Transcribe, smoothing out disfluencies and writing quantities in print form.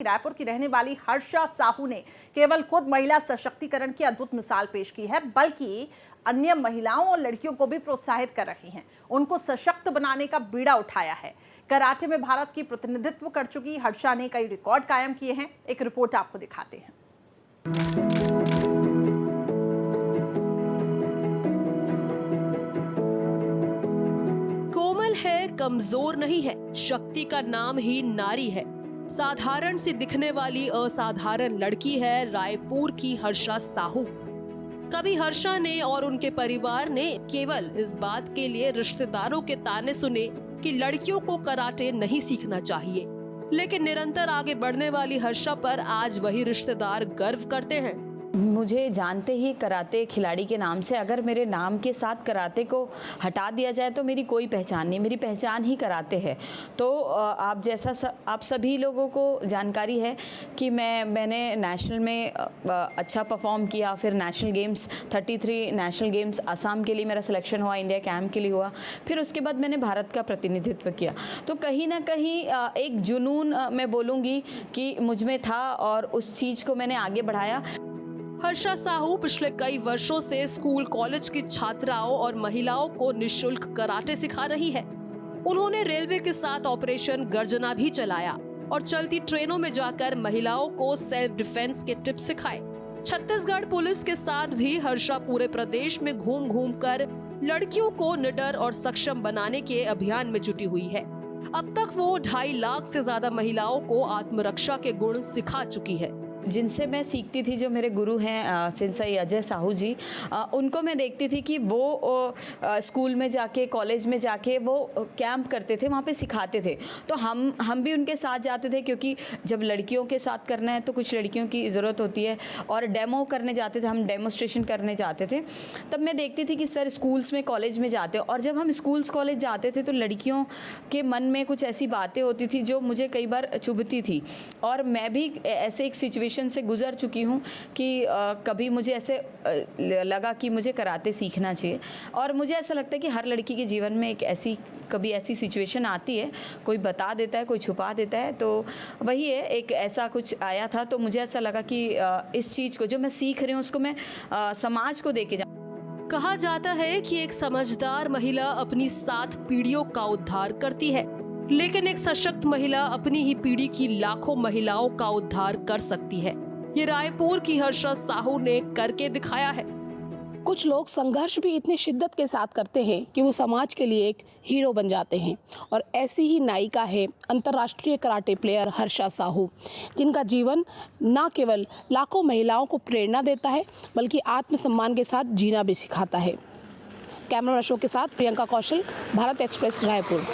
रायपुर की रहने वाली हर्षा साहू ने केवल खुद महिला सशक्तिकरण की अद्भुत मिसाल पेश की है, बल्कि अन्य महिलाओं और लड़कियों को भी प्रोत्साहित कर रही हैं, उनको सशक्त बनाने का बीड़ा उठाया है। कराटे में भारत की प्रतिनिधित्व कर चुकी हर्षा ने कई रिकॉर्ड कायम किए हैं। एक रिपोर्ट आपको दिखाते हैं। कोमल है, कमजोर नहीं है, शक्ति का नाम ही नारी है। साधारण सी दिखने वाली असाधारण लड़की है रायपुर की हर्षा साहू। कभी हर्षा ने और उनके परिवार ने केवल इस बात के लिए रिश्तेदारों के ताने सुने कि लड़कियों को कराटे नहीं सीखना चाहिए, लेकिन निरंतर आगे बढ़ने वाली हर्षा पर आज वही रिश्तेदार गर्व करते हैं। मुझे जानते ही कराटे खिलाड़ी के नाम से, अगर मेरे नाम के साथ कराटे को हटा दिया जाए तो मेरी कोई पहचान नहीं, मेरी पहचान ही कराटे है। तो आप जैसा आप सभी लोगों को जानकारी है कि मैंने नेशनल में अच्छा परफॉर्म किया, फिर national games 33 national games Assam के लिए मेरा सिलेक्शन हुआ, इंडिया कैंप के लिए हुआ, फिर उसके बाद मैंने भारत का प्रतिनिधित्व किया। तो कहीं ना कहीं एक जुनून मैं बोलूँगी कि मुझ में था और उस चीज़ को मैंने आगे बढ़ाया। हर्षा साहू पिछले कई वर्षों से स्कूल कॉलेज की छात्राओं और महिलाओं को निःशुल्क कराटे सिखा रही है। उन्होंने रेलवे के साथ ऑपरेशन गर्जना भी चलाया और चलती ट्रेनों में जाकर महिलाओं को सेल्फ डिफेंस के टिप्स सिखाए। छत्तीसगढ़ पुलिस के साथ भी हर्षा पूरे प्रदेश में घूम घूम कर लड़कियों को निडर और सक्षम बनाने के अभियान में जुटी हुई है। अब तक वो 2.5 लाख से ज्यादा महिलाओं को आत्मरक्षा के गुण सिखा चुकी है। जिनसे मैं सीखती थी, जो मेरे गुरु हैं सेंसेई अजय साहू जी, उनको मैं देखती थी कि वो स्कूल में जाके, कॉलेज में जाके वो कैंप करते थे, वहाँ पे सिखाते थे। तो हम भी उनके साथ जाते थे, क्योंकि जब लड़कियों के साथ करना है तो कुछ लड़कियों की ज़रूरत होती है, और डेमो करने जाते थे, हम डेमोस्ट्रेशन करने जाते थे। तब मैं देखती थी कि सर स्कूल्स में, कॉलेज में जाते, और जब हम स्कूल्स कॉलेज जाते थे तो लड़कियों के मन में कुछ ऐसी बातें होती थी जो मुझे कई बार चुभती थी, और मैं भी ऐसे एक सिचुएशन से गुजर चुकी हूँ कि कभी मुझे ऐसे लगा कि मुझे कराटे सीखना चाहिए। और मुझे ऐसा लगता है कि हर लड़की के जीवन में कभी ऐसी सिचुएशन आती है, कोई बता देता है, कोई छुपा देता है। तो वही है, एक ऐसा कुछ आया था, तो मुझे ऐसा लगा कि इस चीज़ को जो मैं सीख रही हूँ उसको मैं समाज को देके कहा जाता है कि एक समझदार महिला अपनी 7 पीढ़ियों का उद्धार करती है, लेकिन एक सशक्त महिला अपनी ही पीढ़ी की लाखों महिलाओं का उद्धार कर सकती है। ये रायपुर की हर्षा साहू ने करके दिखाया है। कुछ लोग संघर्ष भी इतनी शिद्दत के साथ करते हैं कि वो समाज के लिए एक हीरो बन जाते हैं, और ऐसी ही नायिका है अंतर्राष्ट्रीय कराटे प्लेयर हर्षा साहू, जिनका जीवन न केवल लाखों महिलाओं को प्रेरणा देता है, बल्कि आत्मसम्मान के साथ जीना भी सिखाता है। कैमरा अशोक के साथ प्रियंका कौशल, भारत एक्सप्रेस, रायपुर।